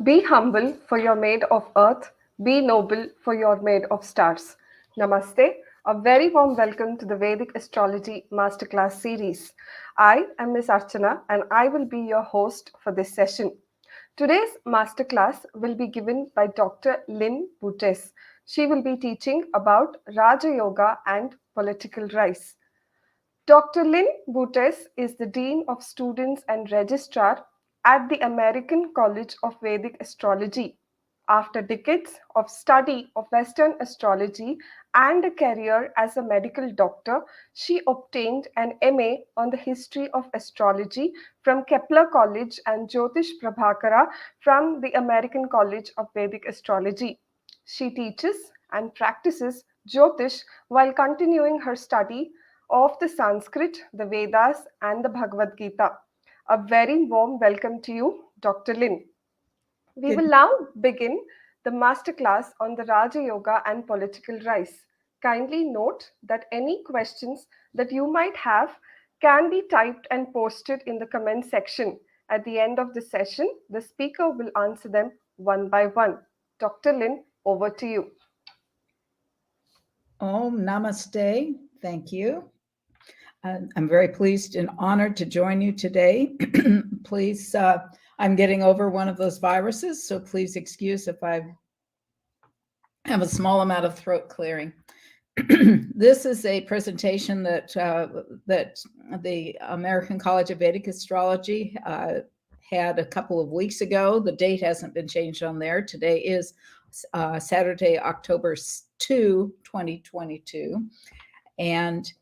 Be humble, for you're made of earth. Be noble, for you're made of stars. Namaste. A very warm welcome to the Vedic Astrology Masterclass series. I am Miss Archana and I will be your host for this session. Today's masterclass will be given by Dr. Lynn Bootes. She will be teaching about Raja Yoga and political rise. Dr. Lynn Bootes is the Dean of Students and Registrar at the American College of Vedic Astrology. After decades of study of Western astrology and a career as a medical doctor, she obtained an MA on the history of astrology from Kepler College and Jyotish Prabhakara from the American College of Vedic Astrology. She teaches and practices Jyotish while continuing her study of the Sanskrit, the Vedas, and the Bhagavad Gita. A very warm welcome to you, Dr. Lin. We will Good. now begin the masterclass on the Raja Yoga and political rise. Kindly note that any questions that you might have can be typed and posted in the comment section. At the end of the session, the speaker will answer them one by one. Dr. Lin, over to you. Om Namaste. Thank you. I'm very pleased and honored to join you today. Please, I'm getting over one of those viruses, so please excuse if I have a small amount of throat clearing. This is a presentation that the American College of Vedic Astrology had a couple of weeks ago. The date hasn't been changed on there. Today is Saturday, October 2, 2022. And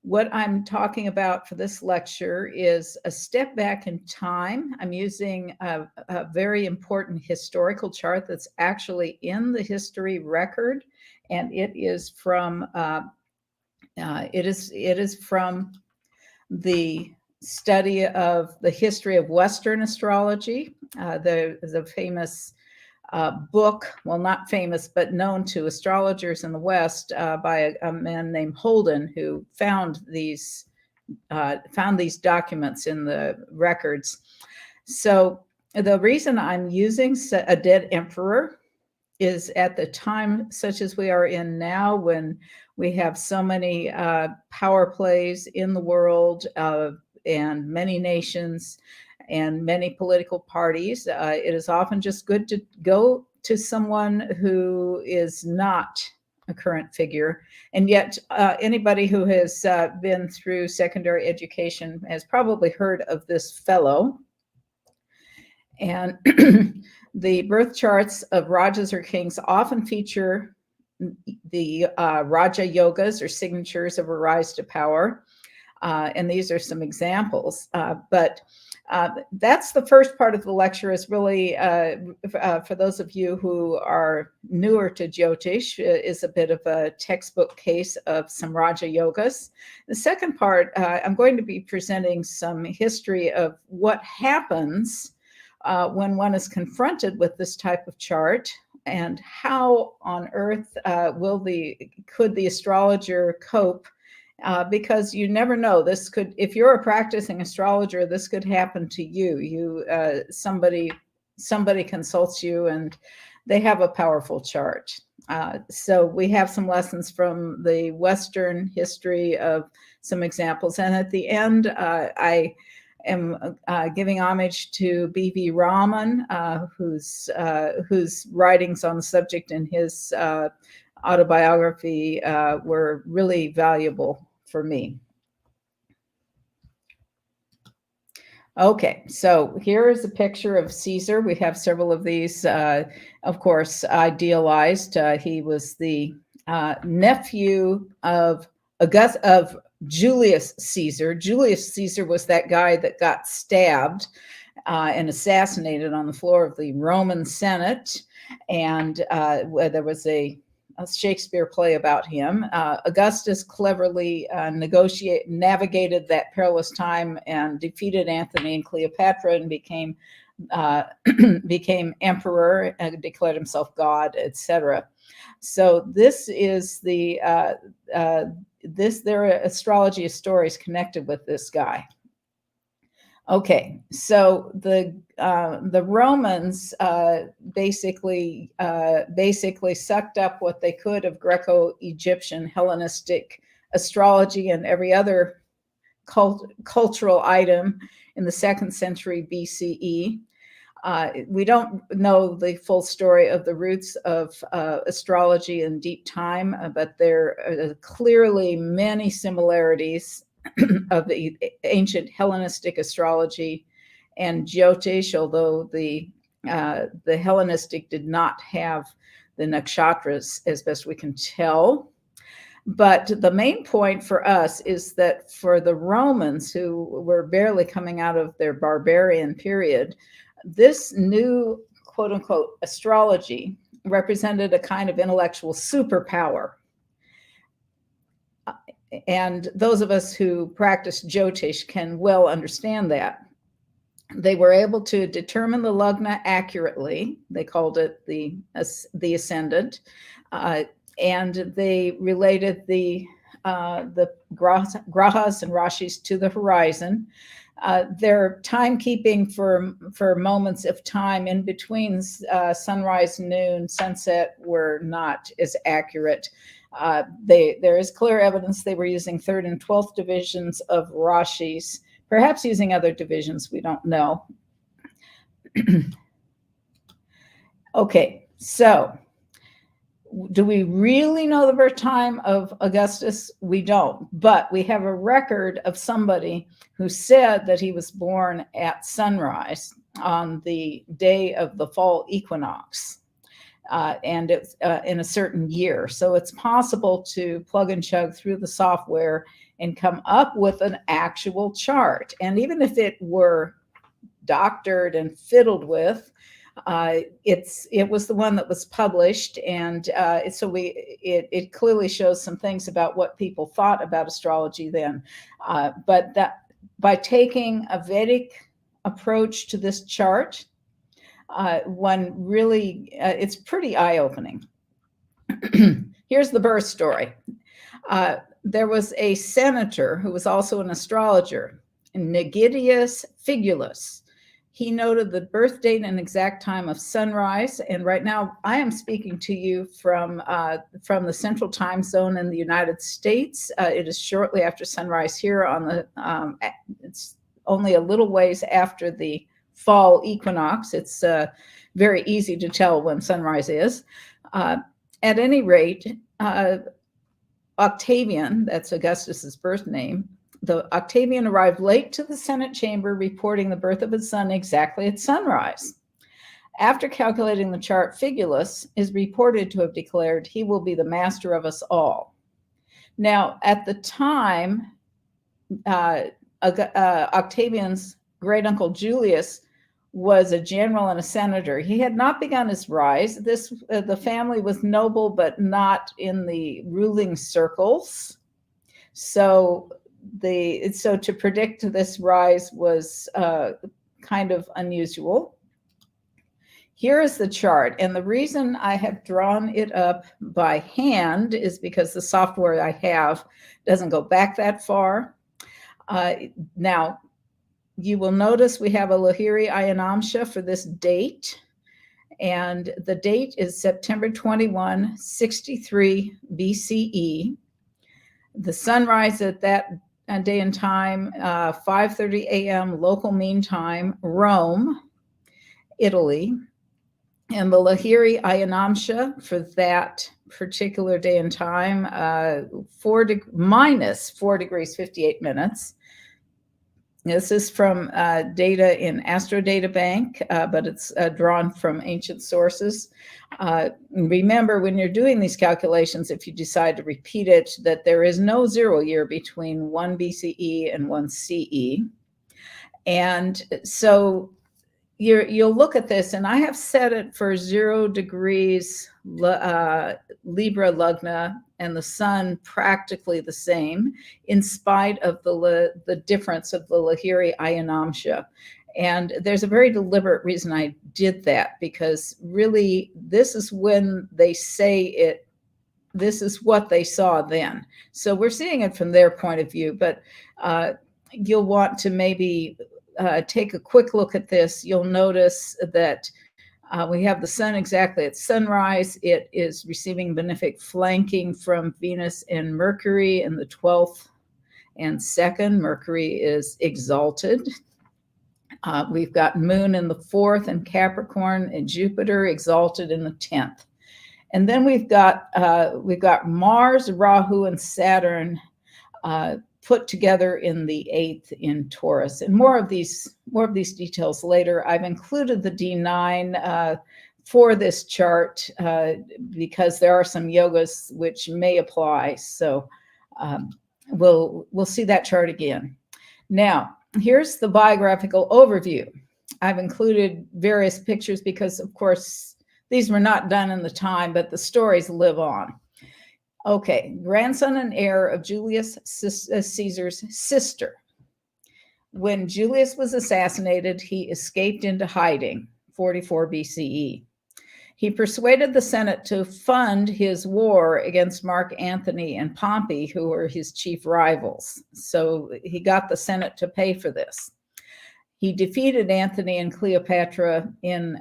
what I'm talking about for this lecture is a step back in time. I'm using a very important historical chart that's actually in the history record, and it is from the study of the history of Western astrology. The famous book, well, not famous, but known to astrologers in the West by a man named Holden, who found these documents in the records. So the reason I'm using a dead emperor is at the time such as we are in now, when we have so many power plays in the world and many nations and many political parties, it is often just good to go to someone who is not a current figure. And yet anybody who has been through secondary education has probably heard of this fellow. And the birth charts of Rajas or kings often feature the Raja yogas, or signatures of a rise to power. And these are some examples. But that's the first part of the lecture, is really, for those of you who are newer to Jyotish, is a bit of a textbook case of some Raja yogas. The second part, I'm going to be presenting some history of what happens when one is confronted with this type of chart, and how on earth could the astrologer cope, because you never know. This could, if you're a practicing astrologer, this could happen to you. Somebody consults you and they have a powerful chart. So we have some lessons from the Western history of some examples, and at the end, I am giving homage to B.V. Raman, whose writings on the subject in his autobiography were really valuable for me. Okay, so here is a picture of Caesar. We have several of these, of course, idealized. He was the nephew of Julius Caesar. Julius Caesar was that guy that got stabbed and assassinated on the floor of the Roman Senate, and there was a Shakespeare play about him. Augustus cleverly navigated that perilous time and defeated Antony and Cleopatra, and became emperor, and declared himself God, etc. So this is there are astrology stories connected with this guy. Okay, so the Romans basically sucked up what they could of Greco-Egyptian Hellenistic astrology and every other cultural item in the 2nd century BCE. We don't know the full story of the roots of astrology in deep time, but there are clearly many similarities of the ancient Hellenistic astrology and Jyotish, although the Hellenistic did not have the nakshatras, as best we can tell. But the main point for us is that for the Romans, who were barely coming out of their barbarian period, this new quote unquote astrology represented a kind of intellectual superpower. And those of us who practice Jyotish can well understand that. They were able to determine the lagna accurately. They called it the ascendant. And they related the grahas and rashis to the horizon. Their timekeeping for moments of time in between sunrise, noon, sunset were not as accurate. There is clear evidence they were using 3rd and 12th divisions of rashis, perhaps using other divisions, we don't know. Okay, so do we really know the birth time of Augustus? We don't, but we have a record of somebody who said that he was born at sunrise on the day of the fall equinox, and it's in a certain year. So it's possible to plug and chug through the software and come up with an actual chart. And even if it were doctored and fiddled with, it was the one that was published, and so it clearly shows some things about what people thought about astrology then. But that by taking a Vedic approach to this chart, one really it's pretty eye-opening. Here's the birth story. There was a senator who was also an astrologer, Nigidius Figulus. He noted the birth date and exact time of sunrise. And right now I am speaking to you from the central time zone in the United States. It is shortly after sunrise here on the, it's only a little ways after the fall equinox. It's very easy to tell when sunrise is. At any rate, Octavian, that's Augustus's birth name, Octavian arrived late to the Senate chamber, reporting the birth of his son exactly at sunrise. After calculating the chart, Figulus is reported to have declared, "He will be the master of us all." Now, at the time, Octavian's great uncle Julius was a general and a senator. He had not begun his rise. The family was noble, but not in the ruling circles. So to predict this rise was kind of unusual. Here is the chart, and the reason I have drawn it up by hand is because the software I have doesn't go back that far. Now, you will notice we have a Lahiri Ayanamsha for this date, and the date is September 21, 63 BCE. The sunrise at that day and time, 5:30 a.m. local mean time, Rome, Italy. And the Lahiri Ayanamsha for that particular day and time, minus 4 degrees 58 minutes. This is from data in Astro Data Bank, but it's drawn from ancient sources. Remember, when you're doing these calculations, if you decide to repeat it, that there is no 0 year between 1 BCE and 1 CE. And so you'll look at this, and I have set it for 0 degrees Libra Lugna, and the sun practically the same, in spite of the difference of the Lahiri Ayanamsha. And there's a very deliberate reason I did that, because really this is when they say it, this is what they saw then. So we're seeing it from their point of view, but you'll want to maybe take a quick look at this, you'll notice that we have the sun exactly at sunrise. It is receiving benefic flanking from Venus and Mercury in the 12th and 2nd. Mercury is exalted. We've got Moon in the 4th and Capricorn, and Jupiter exalted in the 10th. And then we've got Mars, Rahu, and Saturn put together in the 8th in Taurus. And more of these details later. I've included the D9 for this chart because there are some yogas which may apply. So we'll see that chart again. Now, here's the biographical overview. I've included various pictures because, of course, these were not done in the time, but the stories live on. Okay, grandson and heir of Julius Caesar's sister. When Julius was assassinated, he escaped into hiding, 44 BCE. He persuaded the Senate to fund his war against Mark Antony and Pompey, who were his chief rivals. So he got the Senate to pay for this. He defeated Antony and Cleopatra in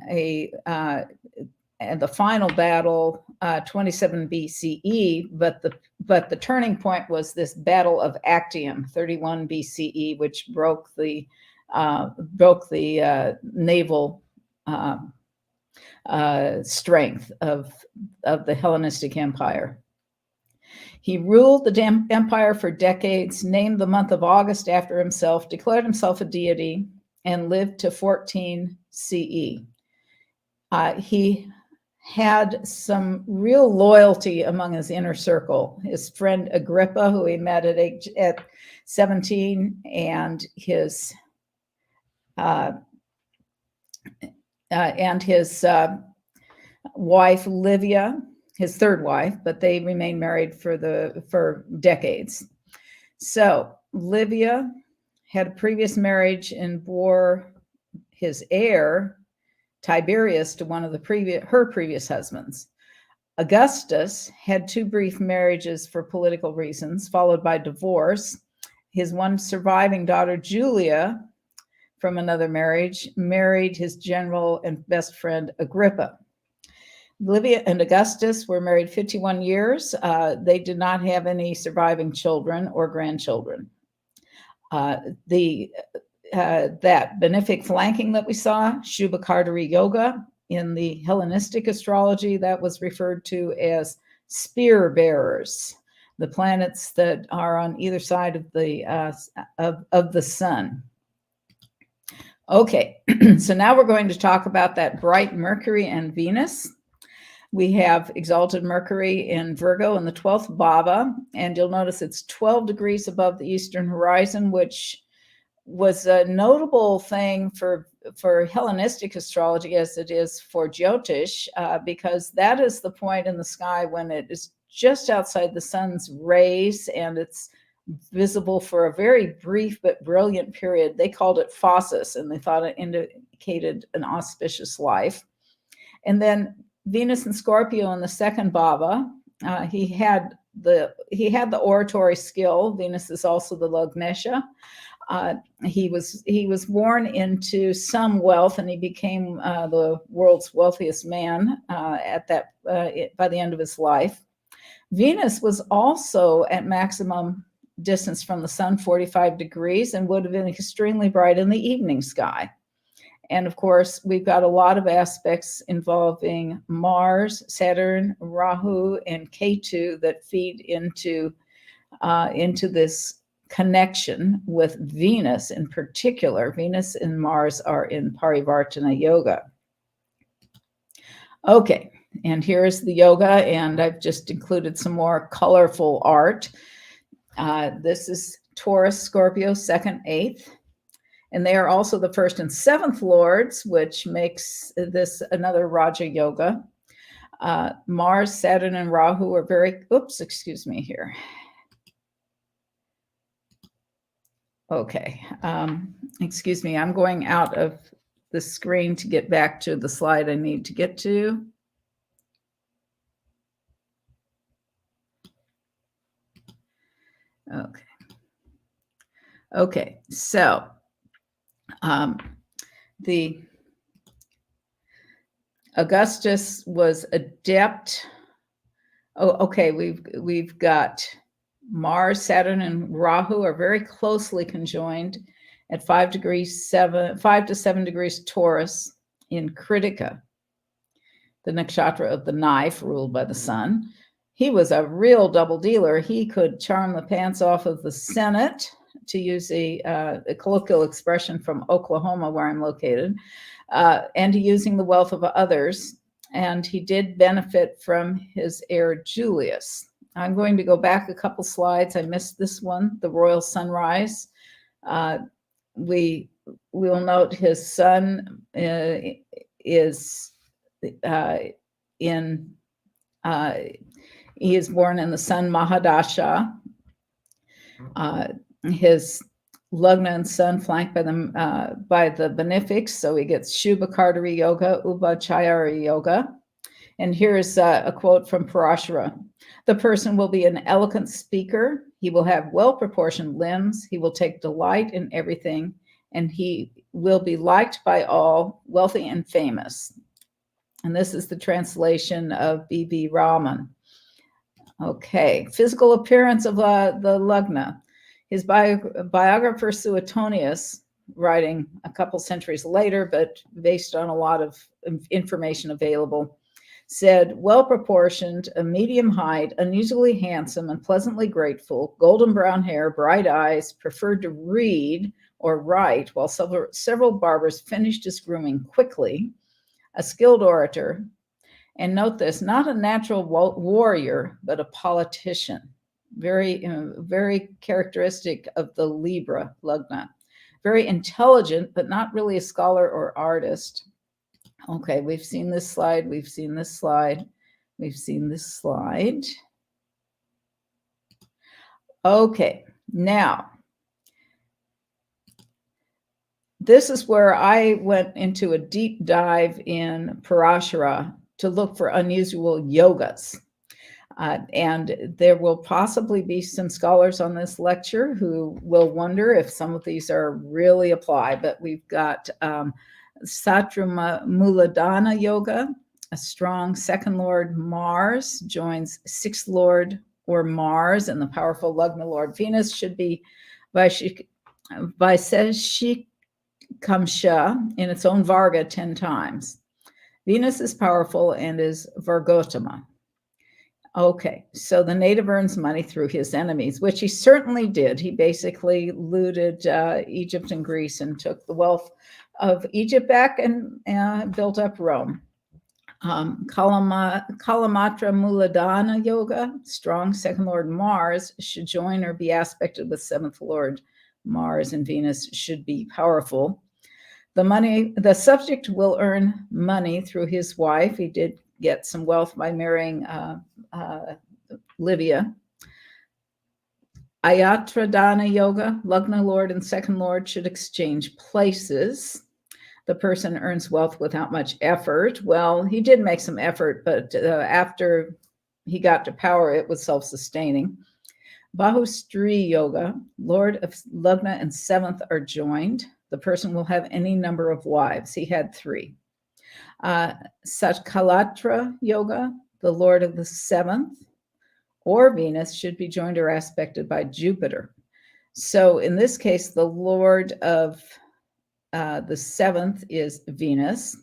the final battle, 27 BCE, but the turning point was this Battle of Actium, 31 BCE, which broke the naval strength of the Hellenistic Empire. He ruled the empire for decades, named the month of August after himself, declared himself a deity, and lived to 14 CE. He had some real loyalty among his inner circle. His friend Agrippa, who he met at 17, and his wife Livia, his third wife, but they remained married for decades. So Livia had a previous marriage and bore his heir Tiberius to one of her previous husbands. Augustus had 2 brief marriages for political reasons, followed by divorce. His one surviving daughter, Julia, from another marriage, married his general and best friend, Agrippa. Livia and Augustus were married 51 years. They did not have any surviving children or grandchildren. That benefic flanking that we saw, Shubhakartari Yoga, in the Hellenistic astrology, that was referred to as spear bearers, the planets that are on either side of the sun. Okay, so now we're going to talk about that bright Mercury and Venus. We have exalted Mercury in Virgo in the 12th bhava, and you'll notice it's 12 degrees above the eastern horizon, which was a notable thing for Hellenistic astrology as it is for Jyotish, because that is the point in the sky when it is just outside the sun's rays and it's visible for a very brief but brilliant period. They called it phasis, and they thought it indicated an auspicious life. And then Venus and Scorpio in the 2nd bhava, he had the oratory skill. Venus is also the Lagnesha. He was born into some wealth, and he became the world's wealthiest man by the end of his life. Venus was also at maximum distance from the sun, 45 degrees, and would have been extremely bright in the evening sky. And of course, we've got a lot of aspects involving Mars, Saturn, Rahu, and Ketu that feed into this connection with Venus in particular. Venus and Mars are in Parivartana Yoga. Okay, and here's the yoga, and I've just included some more colorful art. This is Taurus, Scorpio, 2nd, 8th. And they are also the 1st and 7th lords, which makes this another Raja Yoga. Mars, Saturn, and Rahu are excuse me here. Okay, excuse me, I'm going out of the screen to get back to the slide I need to get to. Okay, so The Augustus was adept. Oh, okay. We've got Mars, Saturn, and Rahu are very closely conjoined at 5 to 7 degrees Taurus in Kritika, the nakshatra of the knife ruled by the sun. He was a real double dealer. He could charm the pants off of the Senate, to use a colloquial expression from Oklahoma, where I'm located, and using the wealth of others. And he did benefit from his heir Julius. I'm going to go back a couple slides. I missed this one, the royal sunrise. We will note his son is he is born in the sun Mahadasha. His Lugna and sun flanked by the benefics, so he gets Shubhakartari Yoga, Ubhachayari Yoga. And here's a quote from Parashara. The person will be an eloquent speaker. He will have well-proportioned limbs. He will take delight in everything, and he will be liked by all, wealthy and famous. And this is the translation of B.B. Rahman. Okay, physical appearance of the Lugna. His biographer Suetonius, writing a couple centuries later, but based on a lot of information available, said, well-proportioned, a medium height, unusually handsome and pleasantly grateful, golden brown hair, bright eyes, preferred to read or write while several barbers finished his grooming quickly, a skilled orator, and note this, not a natural warrior, but a politician. Very characteristic of the Libra Lugna. Very intelligent, but not really a scholar or artist. Okay, we've seen this slide, we've seen this slide, we've seen this slide. Okay, now, this is where I went into a deep dive in Parashara to look for unusual yogas. And there will possibly be some scholars on this lecture who will wonder if some of these are really apply, but we've got Satruma Muladhana Yoga, a strong second lord Mars joins sixth lord or Mars, and the powerful Lugna lord Venus should be Vaiseshikamsha in its own Varga 10 times. Venus is powerful and is Vargotama. Okay, so the native earns money through his enemies, which he certainly did. He basically looted Egypt and Greece and took the wealth of Egypt back and built up Rome. Kalamatra Muladhana Yoga, strong second lord Mars should join or be aspected with seventh lord Mars, and Venus should be powerful. The subject will earn money through his wife. He did get some wealth by marrying Livia. Ayatradana Yoga, Lugna lord and second lord should exchange places. The person earns wealth without much effort. Well, he did make some effort, but after he got to power, it was self-sustaining. Bahustri Yoga, lord of Lugna and seventh are joined. The person will have any number of wives. He had 3. Satkalatra Yoga, the lord of the seventh or Venus should be joined or aspected by Jupiter. So in this case, the lord of the seventh is Venus,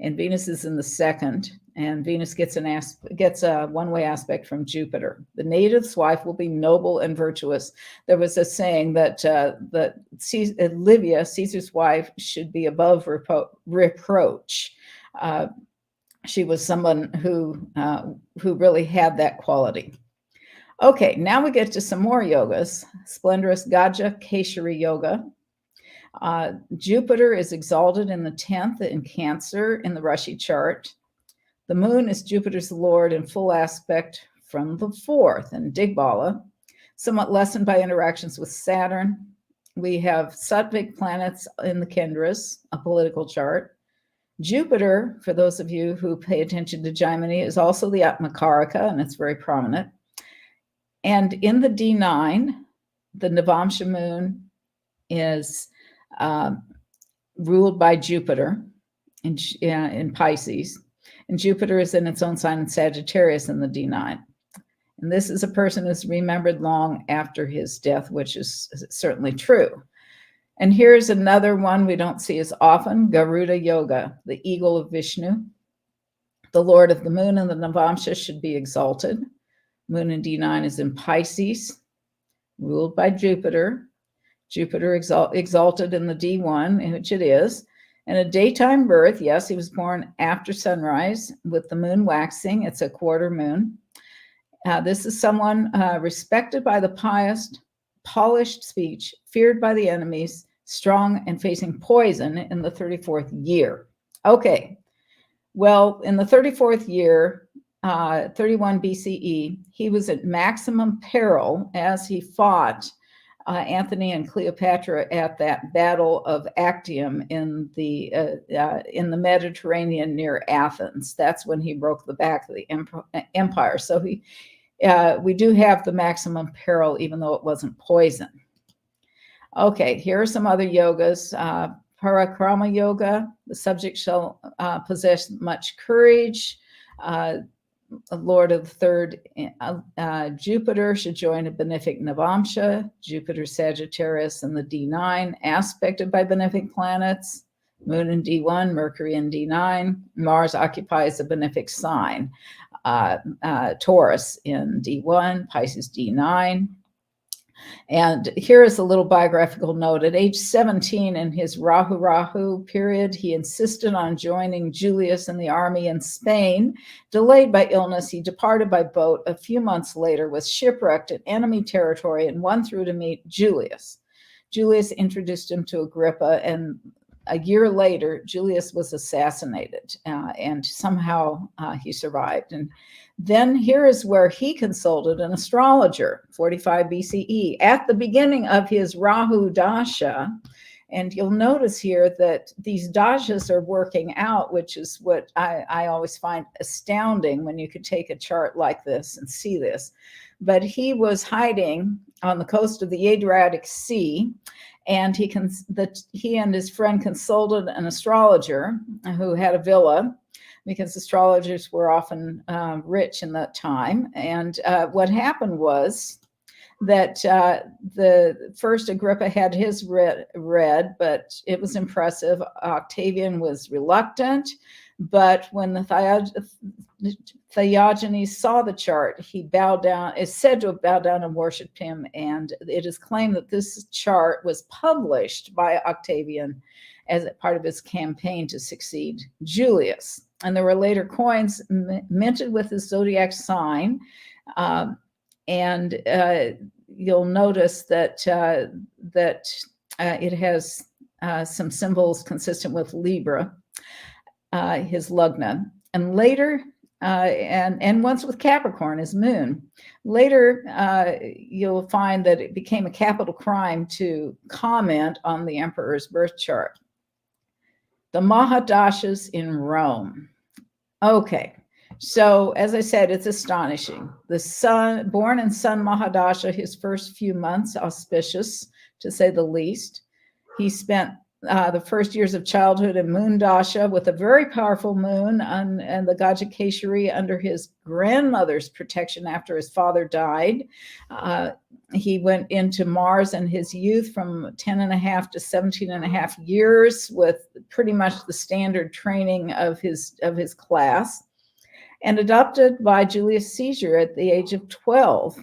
and Venus is in the second, and Venus gets a one-way aspect from Jupiter. The native's wife will be noble and virtuous. There was a saying that Livia, Caesar's wife, should be above reproach. She was someone who really had that quality. Okay, now we get to some more yogas. Splendorous Gaja Keshari Yoga. Jupiter is exalted in the 10th in Cancer in the Rashi chart. The moon is Jupiter's lord in full aspect from the 4th in Digbala, somewhat lessened by interactions with Saturn. We have Sattvic planets in the Kendras, a political chart. Jupiter, for those of you who pay attention to Jaimini, is also the Atmakaraka, and it's very prominent. And in the D9, the Navamsha moon is ruled by Jupiter in Pisces. And Jupiter is in its own sign in Sagittarius in the D9. And this is a person who's remembered long after his death, which is certainly true. And here's another one we don't see as often, Garuda Yoga, the eagle of Vishnu. The Lord of the Moon and the Navamsha should be exalted. Moon in D9 is in Pisces, ruled by Jupiter. Jupiter exalted in the D1, in which it is. And a daytime birth, yes, he was born after sunrise with the moon waxing. It's a quarter moon. This is someone respected by the pious, polished speech, feared by the enemies, strong and facing poison in the 34th year. Okay, well, in the 34th year, 31 BCE, he was at maximum peril as he fought Antony and Cleopatra at that Battle of Actium in the Mediterranean near Athens. That's when he broke the back of the empire. So we do have the maximum peril, even though it wasn't poison. Okay, here are some other yogas. Parakrama yoga, the subject shall possess much courage. Lord of the third, Jupiter should join a benefic Navamsha. Jupiter Sagittarius in the D9, aspected by benefic planets. Moon in D1, Mercury in D9. Mars occupies a benefic sign. Taurus in D1, Pisces D9. And here is a little biographical note. At age 17 in his Rahu period, he insisted on joining Julius in the army in Spain. Delayed by illness, he departed by boat. A few months later, was shipwrecked in enemy territory and won through to meet Julius. Julius introduced him to Agrippa, and a year later, Julius was assassinated, and somehow he survived. And then here is where he consulted an astrologer, 45 BCE, at the beginning of his Rahu Dasha. And you'll notice here that these dashas are working out, which is what I always find astounding when you could take a chart like this and see this. But he was hiding on the coast of the Adriatic Sea, and he and his friend consulted an astrologer who had a villa, because astrologers were often rich in that time. And what happened was that the first Agrippa had his read, but it was impressive. Octavian was reluctant, but when the Theogenes saw the chart, he bowed down, is said to have bowed down and worshipped him. And it is claimed that this chart was published by Octavian as part of his campaign to succeed Julius. And there were later coins minted with the zodiac sign. And you'll notice that it has some symbols consistent with Libra, his lugna. And later, and once with Capricorn, his moon. Later, you'll find that it became a capital crime to comment on the emperor's birth chart. The Mahadashas in Rome. Okay, so as I said, it's astonishing. The sun, born in Sun Mahadasha, his first few months auspicious, to say the least. He spent the first years of childhood in Moon Dasha with a very powerful moon and the Gajakeshari under his grandmother's protection after his father died. He went into Mars in his youth from 10 and a half to 17 and a half years with pretty much the standard training of his class, and adopted by Julius Caesar at the age of 12,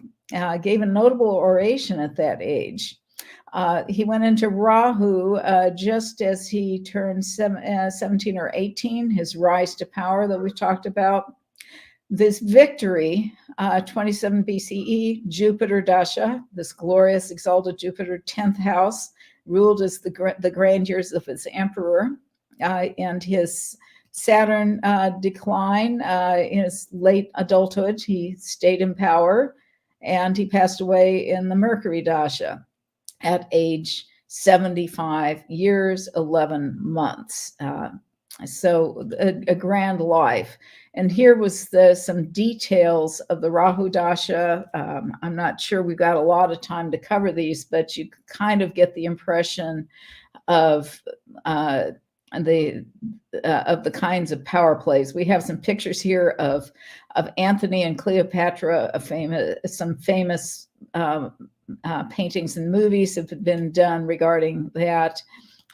gave a notable oration at that age. He went into Rahu just as he turned 17 or 18, his rise to power that we've talked about. This victory, 27 BCE, Jupiter Dasha, this glorious exalted Jupiter, 10th house, ruled as the grandeurs of his emperor, and his Saturn decline in his late adulthood. He stayed in power, and he passed away in the Mercury Dasha at age 75 years, 11 months. So a grand life. And here was some details of the Rahu Dasha. I'm not sure we've got a lot of time to cover these, but you kind of get the impression of the kinds of power plays. We have some pictures here of Anthony and Cleopatra, some famous paintings and movies have been done regarding that.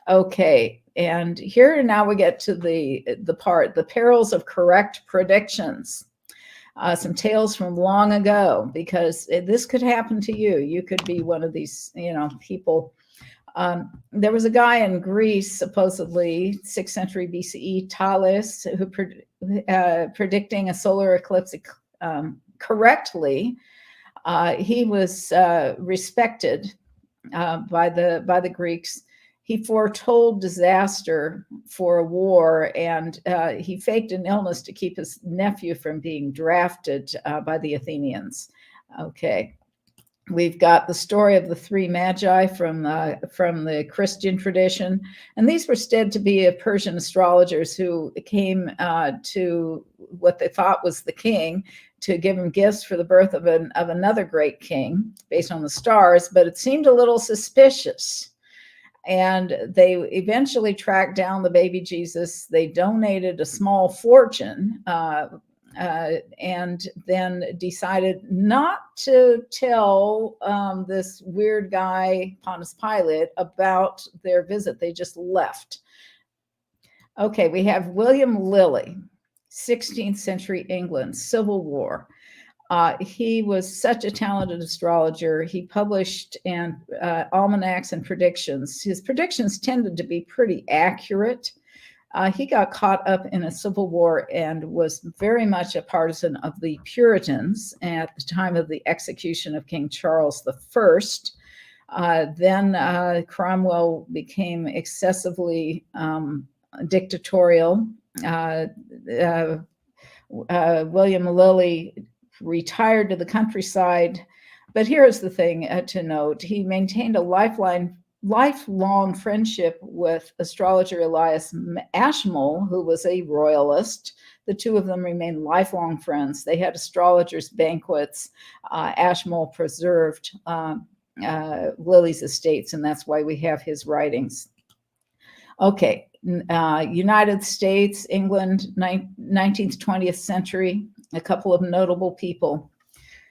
Okay, and here now we get to the perils of correct predictions. Some tales from long ago, because this could happen to you. You could be one of these, people. There was a guy in Greece, supposedly 6th century BCE, Thales, who predicting a solar eclipse correctly. He was respected by the Greeks. He foretold disaster for a war, and he faked an illness to keep his nephew from being drafted by the Athenians. Okay. We've got the story of the three magi from the Christian tradition, and these were said to be Persian astrologers who came to what they thought was the king to give him gifts for the birth of another great king based on the stars, but it seemed a little suspicious. And they eventually tracked down the baby Jesus. They donated a small fortune and then decided not to tell this weird guy, Pontius Pilate, about their visit. They just left. Okay, we have William Lilly, 16th century England, Civil War. He was such a talented astrologer. He published almanacs and predictions. His predictions tended to be pretty accurate. He got caught up in a civil war and was very much a partisan of the Puritans at the time of the execution of King Charles I. Then Cromwell became excessively dictatorial. William Lilly retired to the countryside. But here's the thing to note. He maintained a lifelong friendship with astrologer Elias Ashmole, who was a royalist. The two of them remained lifelong friends. They had astrologers' banquets. Ashmole preserved Lilly's estates, and that's why we have his writings. Okay, United States, England, 19th, 20th century, a couple of notable people.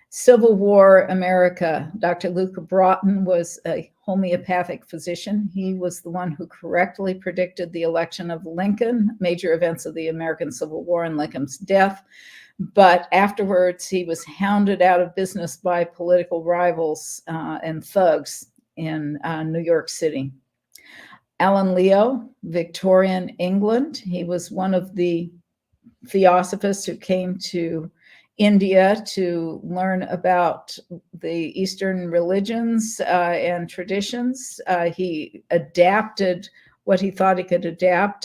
Civil War America, Dr. Luca Broughton was a homeopathic physician. He was the one who correctly predicted the election of Lincoln, major events of the American Civil War and Lincoln's death. But afterwards, he was hounded out of business by political rivals and thugs in New York City. Alan Leo, Victorian England. He was one of the theosophists who came to India to learn about the Eastern religions and traditions. He adapted what he thought he could adapt.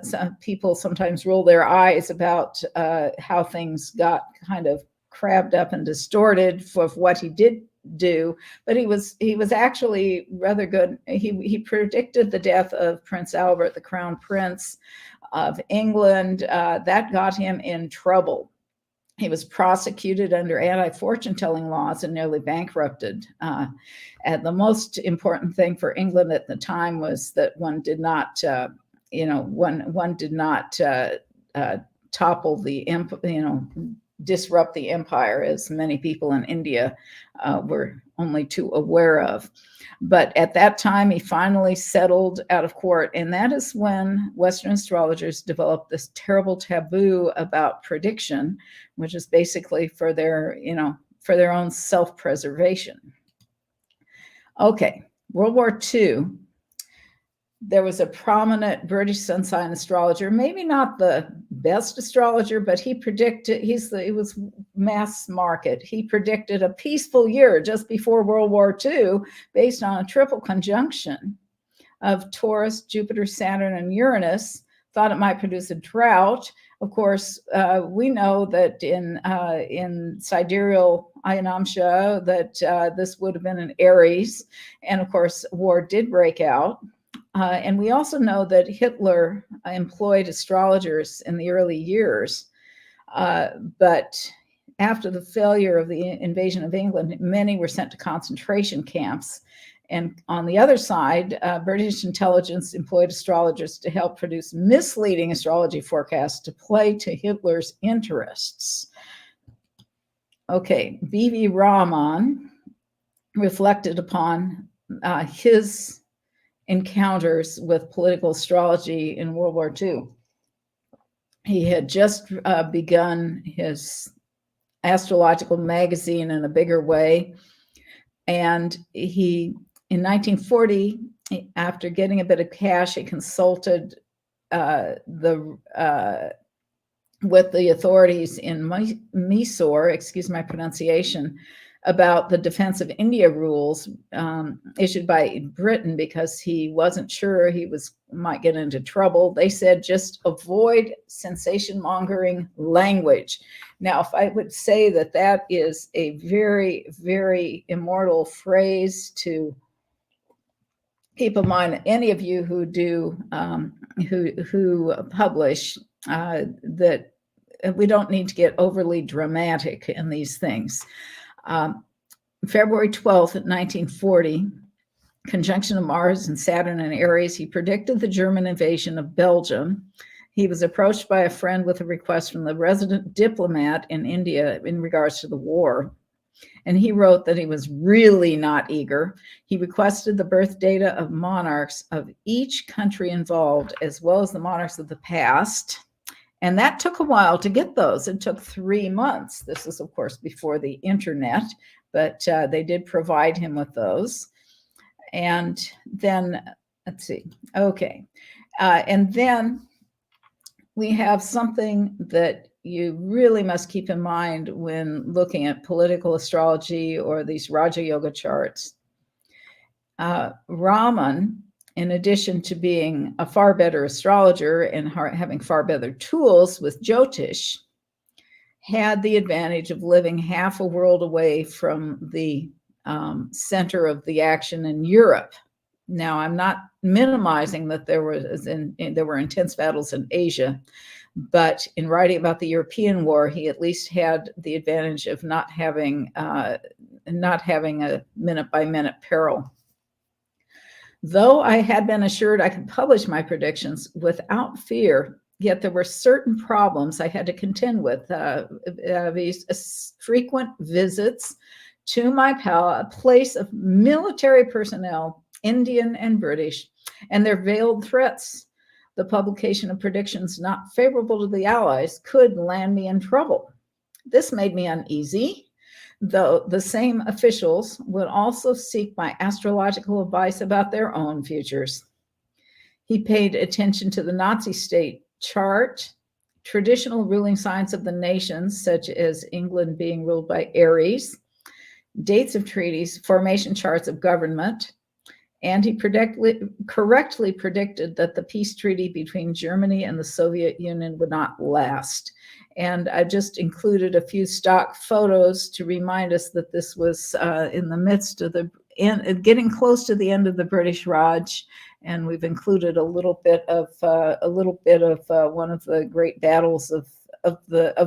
Some people sometimes roll their eyes about how things got kind of crabbed up and distorted for what he did do, but he was actually rather good. He predicted the death of Prince Albert, the Crown Prince of England. That got him in trouble. He was prosecuted under anti-fortune telling laws and nearly bankrupted. And the most important thing for England at the time was that one did not topple the disrupt the empire, as many people in India were only too aware of. But at that time, he finally settled out of court. And that is when Western astrologers developed this terrible taboo about prediction, which is basically for their own self-preservation. Okay, World War II. There was a prominent British sun sign astrologer, maybe not the best astrologer, but he predicted, it was mass market. He predicted a peaceful year just before World War II based on a triple conjunction of Taurus, Jupiter, Saturn, and Uranus. Thought it might produce a drought. Of course, we know that in sidereal Ayanamsha that this would have been an Aries. And of course, war did break out. And we also know that Hitler employed astrologers in the early years, but after the failure of the invasion of England, many were sent to concentration camps. And on the other side, British intelligence employed astrologers to help produce misleading astrology forecasts to play to Hitler's interests. Okay, B.V. Raman reflected upon his encounters with political astrology in World War II. He had just begun his astrological magazine in a bigger way. And he, in 1940, after getting a bit of cash, he consulted with the authorities in Mysore, excuse my pronunciation, about the Defense of India rules issued by Britain because he wasn't sure he might get into trouble. They said just avoid sensation mongering language. Now, if I would say that that is a very, very immortal phrase to keep in mind, any of you who do who publish, that we don't need to get overly dramatic in these things. February 12th, 1940, conjunction of Mars and Saturn and Aries, he predicted the German invasion of Belgium. He was approached by a friend with a request from the resident diplomat in India in regards to the war. And he wrote that he was really not eager. He requested the birth data of monarchs of each country involved, as well as the monarchs of the past. And that took a while to get those. It took 3 months. This is, of course, before the internet, but they did provide him with those. And then, let's see, okay. And then we have something that you really must keep in mind when looking at political astrology or these Raja Yoga charts. Raman, in addition to being a far better astrologer and having far better tools with Jyotish, had the advantage of living half a world away from the center of the action in Europe. Now, I'm not minimizing that there were intense battles in Asia, but in writing about the European war, he at least had the advantage of not having a minute-by-minute peril. Though I had been assured I could publish my predictions without fear, yet there were certain problems I had to contend with. These frequent visits to my place of military personnel, Indian and British, and their veiled threats. The publication of predictions not favorable to the Allies could land me in trouble. This made me uneasy, though the same officials would also seek my astrological advice about their own futures. He paid attention to the Nazi state chart, traditional ruling signs of the nations, such as England being ruled by Aries, dates of treaties, formation charts of government, and he correctly predicted that the peace treaty between Germany and the Soviet Union would not last. And I just included a few stock photos to remind us that this was in the midst of getting close to the end of the British Raj, and we've included a little bit of one of the great battles of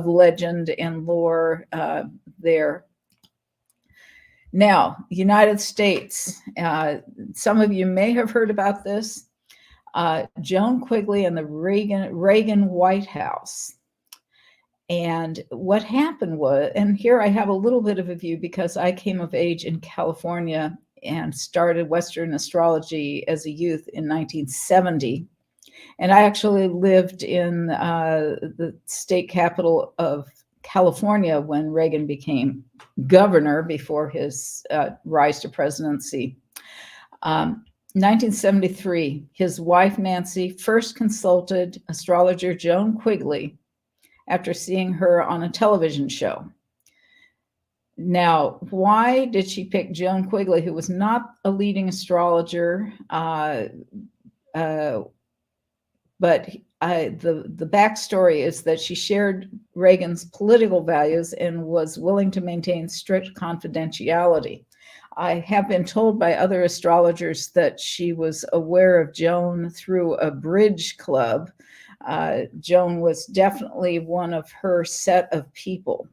legend and lore there. Now, United States, some of you may have heard about this, Joan Quigley and the Reagan White House. And what happened was, and here I have a little bit of a view because I came of age in California and started Western astrology as a youth in 1970. And I actually lived in the state capital of California when Reagan became governor before his rise to presidency. 1973, his wife Nancy first consulted astrologer Joan Quigley after seeing her on a television show. Now, why did she pick Joan Quigley, who was not a leading astrologer, but the backstory is that she shared Reagan's political values and was willing to maintain strict confidentiality. I have been told by other astrologers that she was aware of Joan through a bridge club. Joan was definitely one of her set of people.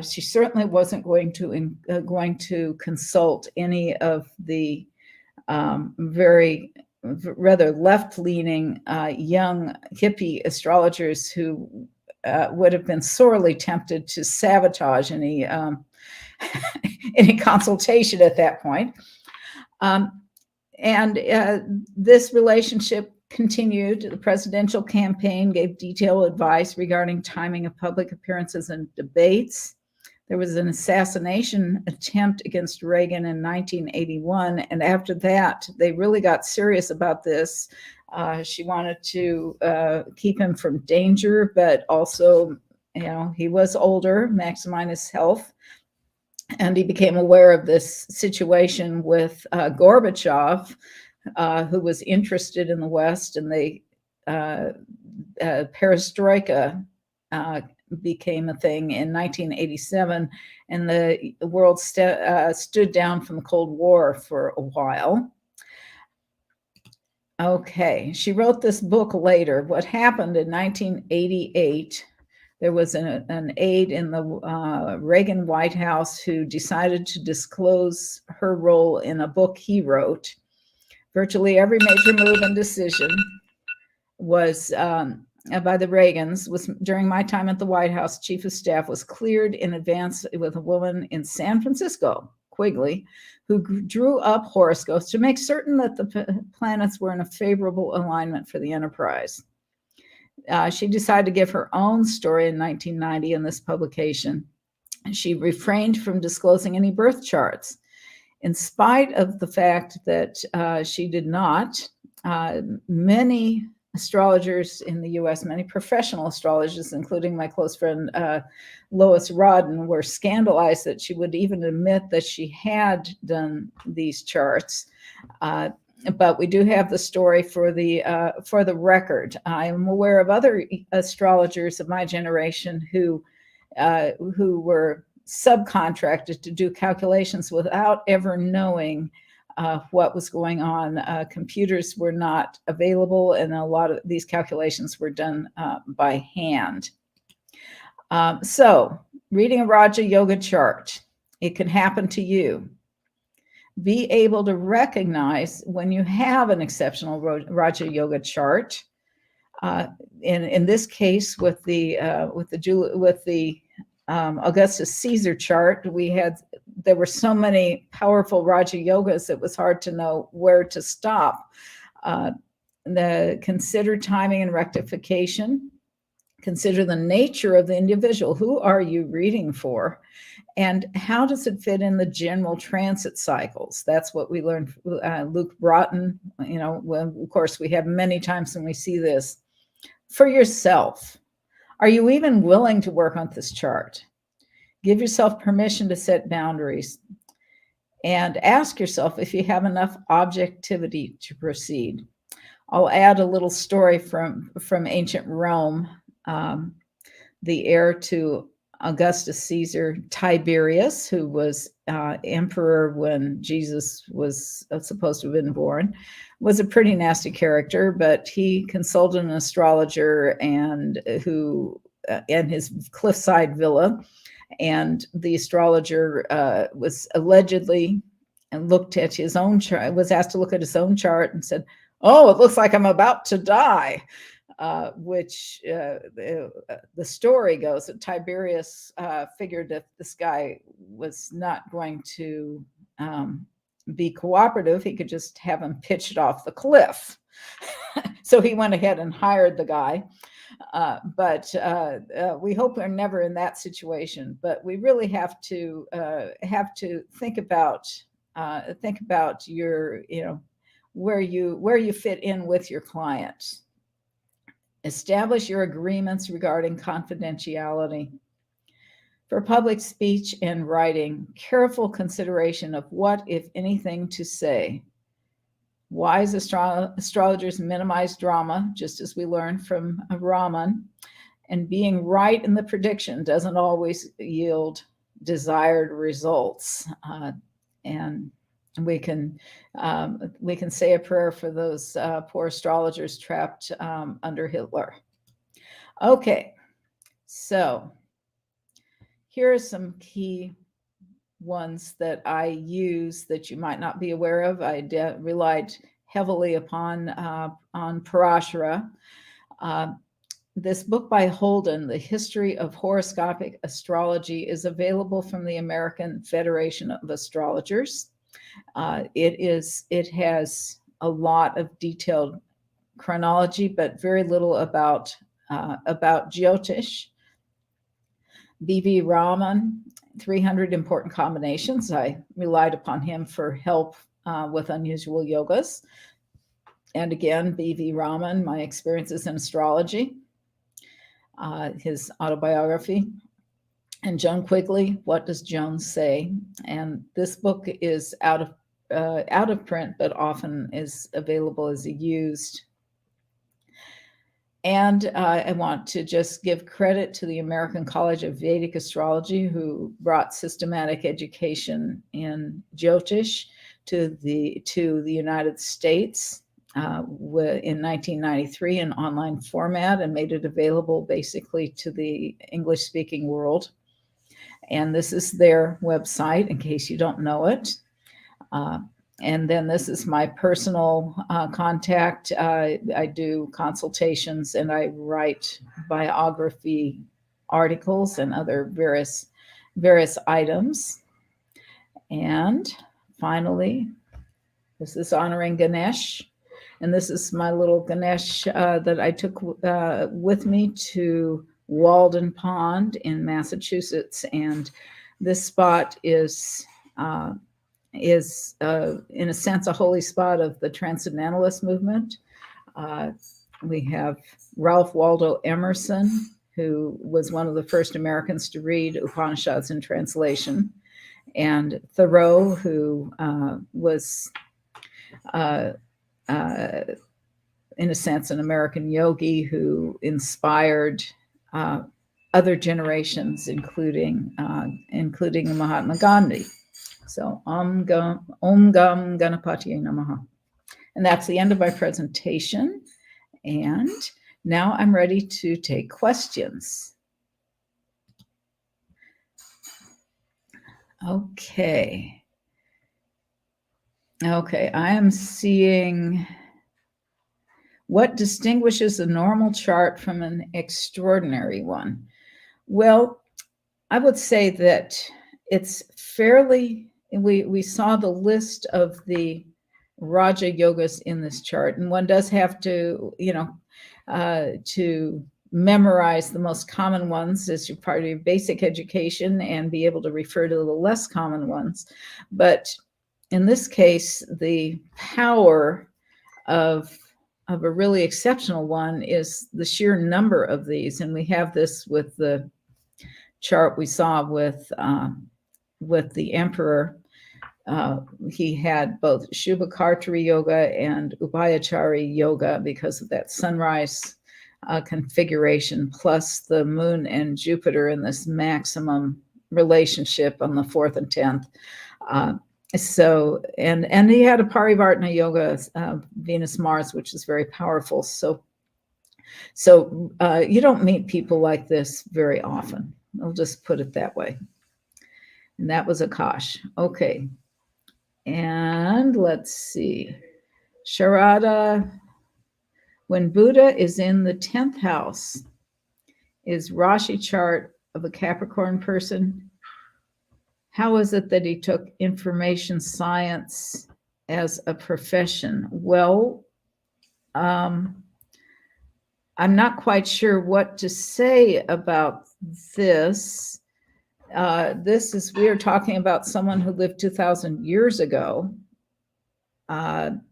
She certainly wasn't going to consult any of the very rather left-leaning young hippie astrologers who would have been sorely tempted to sabotage any any consultation at that point. And this relationship continued. The presidential campaign gave detailed advice regarding timing of public appearances and debates. There was an assassination attempt against Reagan in 1981, and after that, they really got serious about this. She wanted to keep him from danger, but also, he was older, maximize his health. And he became aware of this situation with Gorbachev, who was interested in the West, and perestroika became a thing in 1987, and the world stood down from the Cold War for a while. Okay, she wrote this book later. What happened in 1988, there was an aide in the Reagan White House who decided to disclose her role in a book he wrote. Virtually every major move and decision was by the Reagans was during my time at the White House. Chief of Staff was cleared in advance with a woman in San Francisco, Quigley, who drew up horoscopes to make certain that the planets were in a favorable alignment for the enterprise. She decided to give her own story in 1990 in this publication. She refrained from disclosing any birth charts. In spite of the fact that she did not, many astrologers in the US, many professional astrologers, including my close friend Lois Rodden, were scandalized that she would even admit that she had done these charts. But we do have the story for the record. I am aware of other astrologers of my generation who were subcontracted to do calculations without ever knowing what was going on. Computers were not available, and a lot of these calculations were done by hand. So, reading a Raja Yoga chart, it can happen to you. Be able to recognize when you have an exceptional Raja Yoga chart. In this case, with the Augustus Caesar chart, there were so many powerful Raja Yogas, it was hard to know where to stop. Consider timing and rectification. Consider the nature of the individual. Who are you reading for? And how does it fit in the general transit cycles? That's what we learned. Luke Broughton, of course, we have many times when we see this. For yourself, are you even willing to work on this chart? Give yourself permission to set boundaries. And ask yourself if you have enough objectivity to proceed. I'll add a little story from ancient Rome. The heir to Augustus Caesar, Tiberius, who was emperor when Jesus was supposed to have been born, was a pretty nasty character, but he consulted an astrologer and his cliffside villa, and the astrologer was allegedly and looked at his own chart, was asked to look at his own chart and said, "Oh, it looks like I'm about to die." Which the story goes that Tiberius figured that this guy was not going to be cooperative. He could just have him pitched off the cliff. So he went ahead and hired the guy. But we hope we're never in that situation. But we really have to think about your, where you fit in with your client. Establish your agreements regarding confidentiality. For public speech and writing, careful consideration of what, if anything, to say. Wise astrologers minimize drama, just as we learned from Raman, and being right in the prediction doesn't always yield desired results. and we can say a prayer for those poor astrologers trapped under Hitler. Okay, so here are some key ones that I use that you might not be aware of. I relied heavily upon Parashara. This book by Holden, The History of Horoscopic Astrology, is available from the American Federation of Astrologers. It has a lot of detailed chronology, but very little about Jyotish. B.V. Raman, 300 Important Combinations. I relied upon him for help with unusual yogas. And again, B.V. Raman, My Experiences in Astrology, his autobiography. And Joan Quigley, What Does Joan Say? And this book is out of print, but often is available as a used. And I want to just give credit to the American College of Vedic Astrology, who brought systematic education in Jyotish to the United States in 1993 in online format, and made it available basically to the English-speaking world. And this is their website, in case you don't know it. And then this is my personal contact. I do consultations, and I write biography articles and other various items. And finally, this is honoring Ganesh. And this is my little Ganesh that I took with me to Walden Pond in Massachusetts. And this spot is in a sense a holy spot of the Transcendentalist movement. We have Ralph Waldo Emerson, who was one of the first Americans to read Upanishads in translation, and Thoreau, who was in a sense an American yogi who inspired other generations, including Mahatma Gandhi. So Om Gam Ganapatiye Namaha. And that's the end of my presentation. And now I'm ready to take questions. Okay, I am seeing what distinguishes a normal chart from an extraordinary one. Well, I would say that it's fairly, we saw the list of the Raja yogas in this chart, and one does have to, to memorize the most common ones as your part of your basic education and be able to refer to the less common ones. But in this case, the power of a really exceptional one is the sheer number of these. And we have this with the chart we saw with the emperor. He had both Shubhakartari yoga and Ubhayachari yoga because of that sunrise configuration, plus the moon and Jupiter in this maximum relationship on the 4th and 10th. So, and he had a Parivartana yoga, Venus Mars, which is very powerful. So you don't meet people like this very often. I'll just put it that way. And that was Akash. Okay. And let's see. Sharada, when Buddha is in the 10th house, is Rashi chart of a Capricorn person. How is it that he took information science as a profession? Well, I'm not quite sure what to say about this. We are talking about someone who lived 2,000 years ago. And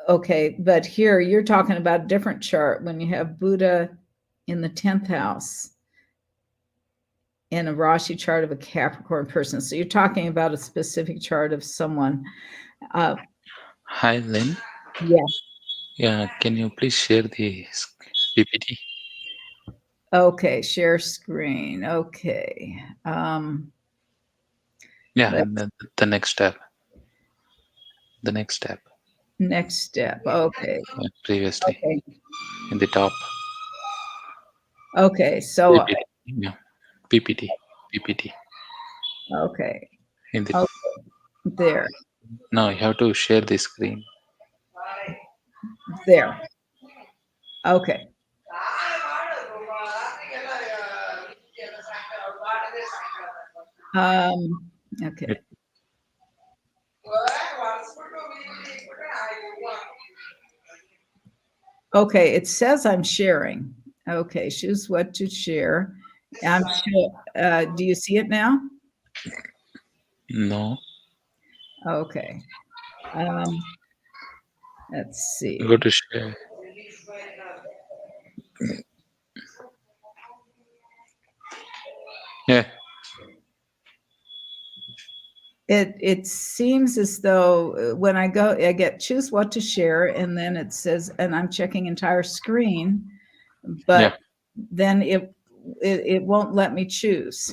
okay, but here you're talking about a different chart when you have Buddha in the 10th house in a Rashi chart of a Capricorn person. So you're talking about a specific chart of someone. Hi, Lynn. Yeah. Yeah, can you please share the PPT? Okay, share screen. Okay. Yeah, and then the next step. The next step. Next step. Okay. Previously Okay. in the top. Okay. So, PPT. Yeah. PPT. PPT. okay. In the Okay. There. No, you have to share the screen. There. Okay. Okay. It, Okay. It says I'm sharing. Okay. Choose what to share. I'm sure. Do you see it now? no. Okay. Let's see. Go to share. Yeah. It seems as though when I go, I get choose what to share, and then it says, and I'm checking entire screen, but Yeah. then it won't let me choose.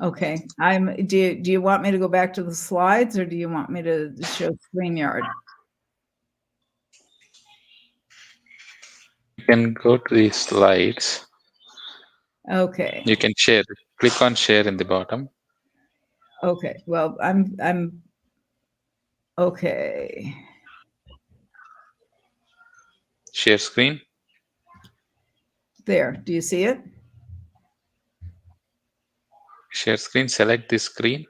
Okay, do you want me to go back to the slides, or do you want me to show StreamYard? You can go to the slides. Okay. You can share. Click on share in the bottom. Okay. Well, I'm okay. Share screen. There. Do you see it? Share screen. Select the screen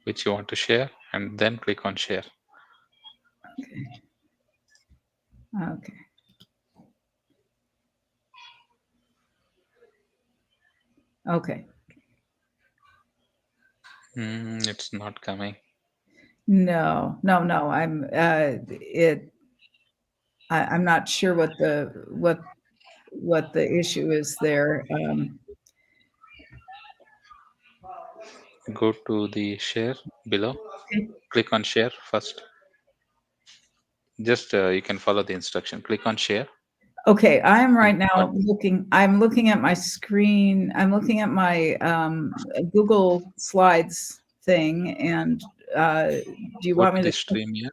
which you want to share and then click on share. Okay. Okay. Okay. It's not coming. No. I'm not sure what the issue is there. Go to the share below. Click on share first. Just you can follow the instruction. Click on share. Okay, I am right now I'm looking at my screen. I'm looking at my Google Slides thing, and do you Go want to me the to stream here.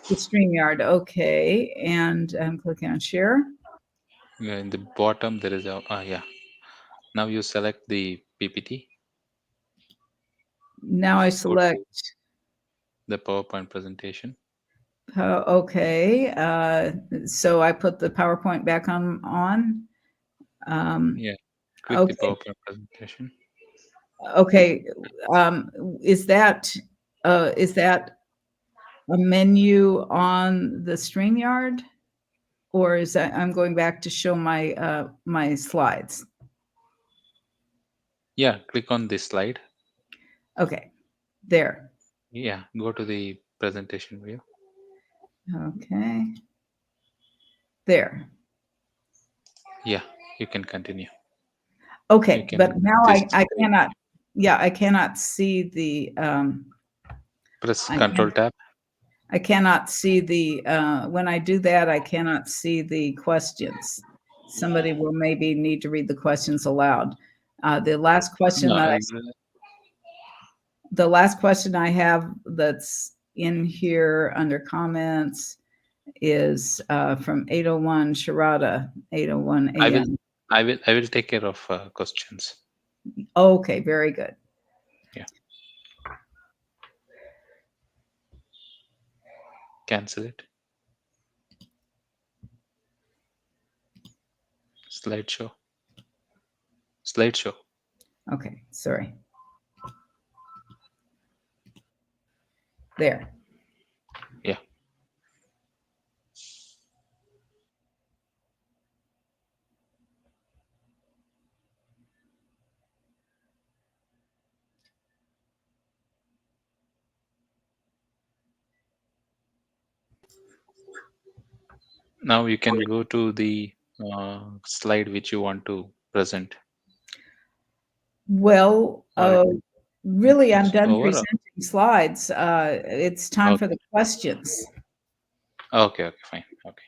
the StreamYard? Okay, and I'm clicking on share. Yeah, in the bottom there is a yeah. Now you select the PPT. Now I select. The PowerPoint presentation. Okay, so I put the PowerPoint back on. Yeah. Click the Okay. PowerPoint presentation. Okay, is that a menu on the StreamYard, or is that I'm going back to show my my slides? Yeah, click on this slide. Okay, there. Yeah, go to the presentation view. Okay, there. Yeah, you can continue. Okay, can but now this I cannot. Yeah, I cannot see the. press Control Tab. I cannot see the, when I do that, I cannot see the questions. Somebody will maybe need to read the questions aloud. The last question No, the last question I have that's in here under comments is from 801 Sharada, 801 AM. I will take care of questions. Okay, very good. Yeah. Cancel it. Slideshow. Slideshow. Okay, sorry. There. Yeah. Now you can go to the slide which you want to present. Well, really, I'm done over? presenting slides. It's time for Okay. the questions. Okay, fine. Okay.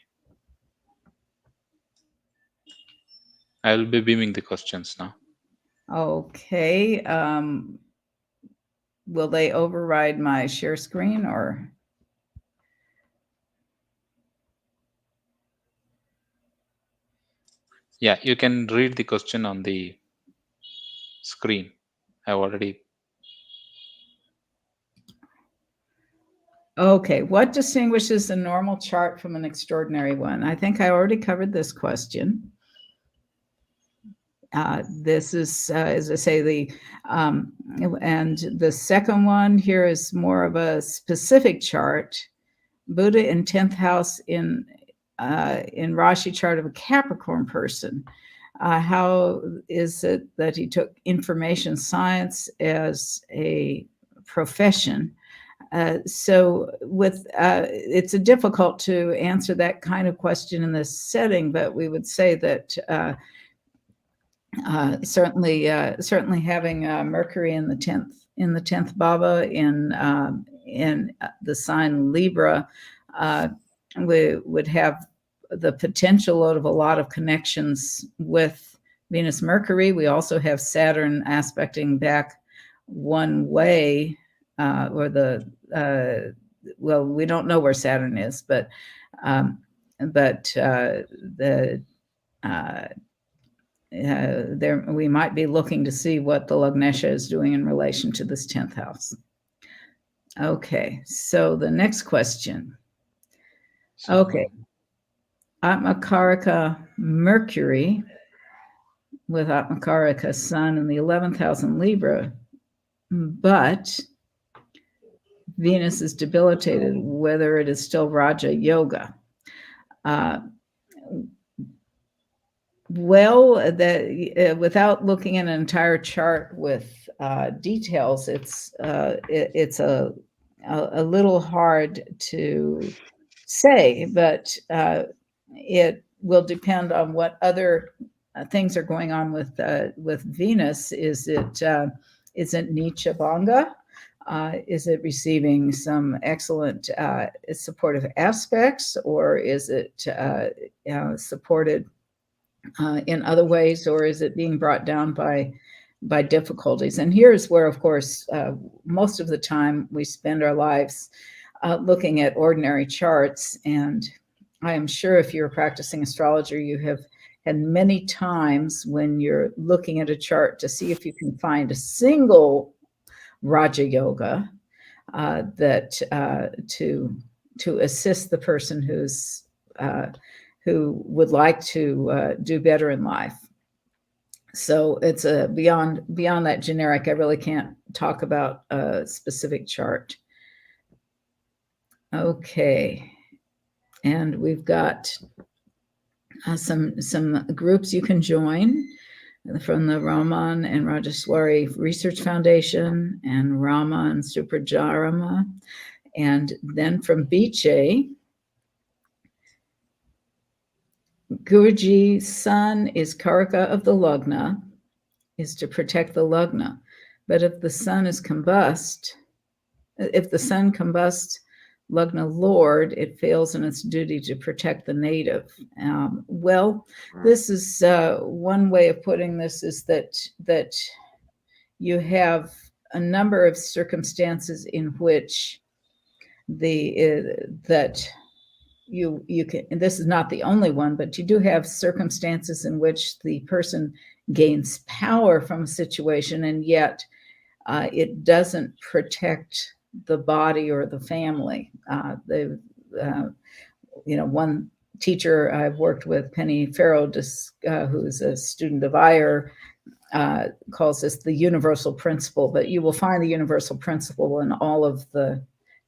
I will be beaming the questions now. Okay. Will they override my share screen or? Yeah, you can read the question on the screen. I've already. Okay, what distinguishes a normal chart from an extraordinary one? I think I already covered this question. This is, as I say, and the second one here is more of a specific chart. Buddha in 10th house in Rashi chart of a Capricorn person. How is it that he took information science as a profession? So it's difficult to answer that kind of question in this setting, but we would say that certainly having Mercury in the 10th bhava in the sign Libra, we would have the potential of a lot of connections with Venus Mercury. We also have Saturn aspecting back one way, well, we don't know where Saturn is, but there we might be looking to see what the Lagnesha is doing in relation to this 10th house. Okay, so the next question. Okay, Atmakarika Mercury with Atmakarika Sun in the 11th house in Libra, but Venus is debilitated, whether it is still Raja Yoga. Well, without looking at an entire chart with details, it's a little hard to say, but it will depend on what other things are going on with Venus. Is it Nietzsche Banga? Is it receiving some excellent supportive aspects, or is it supported in other ways, or is it being brought down by difficulties? And here's where, of course, most of the time we spend our lives looking at ordinary charts. And I am sure if you're a practicing astrologer, you have had many times when you're looking at a chart to see if you can find a single Raja Yoga to assist the person who would like to do better in life. So it's beyond that generic. I really can't talk about a specific chart. Okay, and we've got some groups you can join from the Raman and Rajeshwari Research Foundation and Rama and Suprajarama, and then from Biche, Guruji's sun is Karaka of the Lagna, is to protect the Lagna. But if the sun combusts Lagna Lord, it fails in its duty to protect the native. Well, this is one way of putting this, is that you have a number of circumstances in which you can, and this is not the only one, but you do have circumstances in which the person gains power from a situation, and yet it doesn't protect the body or the family. One teacher I've worked with, Penny Perils, who's a student of Iyer, calls this the universal principle, but you will find the universal principle in all of the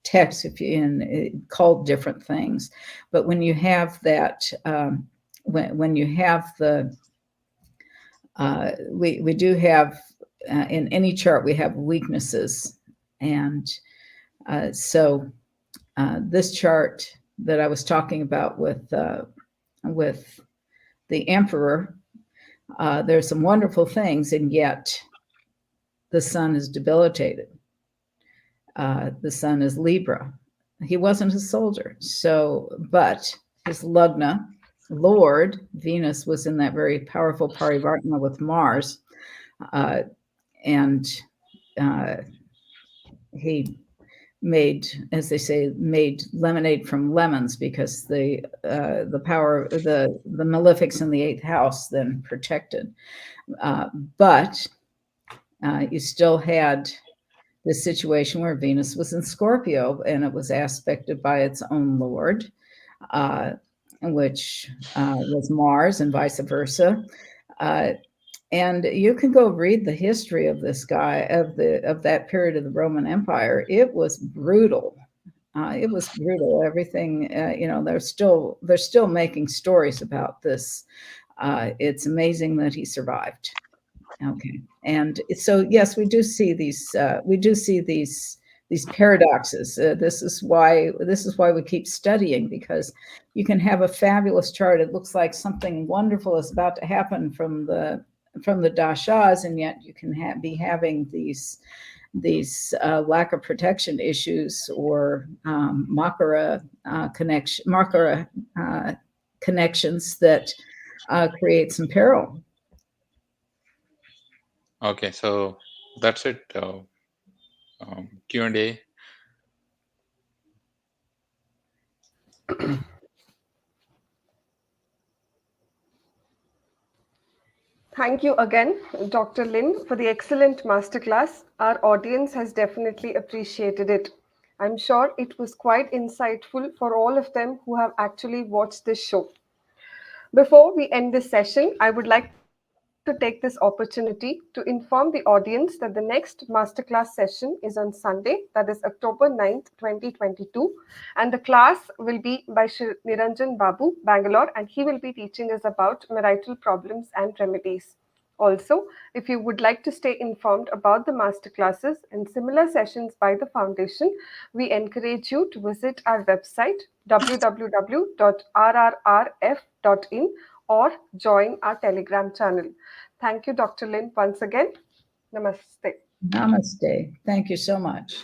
text called different things. But when you have that, when you have we do have in any chart we have weaknesses, and so this chart that I was talking about with the Emperor, there's some wonderful things, and yet the sun is debilitated. The sun is Libra. He wasn't a soldier, but his Lagna lord, Venus, was in that very powerful parivartana with Mars, and he made, as they say, made lemonade from lemons, because the power, the malefics in the 8th house then protected. But you still had this situation where Venus was in Scorpio, and it was aspected by its own lord, which was Mars, and vice versa. And you can go read the history of this guy, of that period of the Roman Empire. It was brutal. It was brutal. Everything, they're still making stories about this. It's amazing that he survived. Okay, and so yes, we do see these paradoxes. This is why we keep studying, because you can have a fabulous chart. It looks like something wonderful is about to happen from the dashas, and yet you can be having these lack of protection issues, or makara connections that create some peril. Okay, so that's it. Q&A. Thank you again, Dr. Lynn, for the excellent masterclass. Our audience has definitely appreciated it. I'm sure it was quite insightful for all of them who have actually watched this show. Before we end this session, I would like to take this opportunity to inform the audience that the next masterclass session is on Sunday, that is October 9th, 2022. And the class will be by Niranjan Babu, Bangalore, and he will be teaching us about marital problems and remedies. Also, if you would like to stay informed about the masterclasses and similar sessions by the Foundation, we encourage you to visit our website www.rrrf.in or join our Telegram channel. Thank you, Dr. Lynn, once again. Namaste. Namaste. Thank you so much.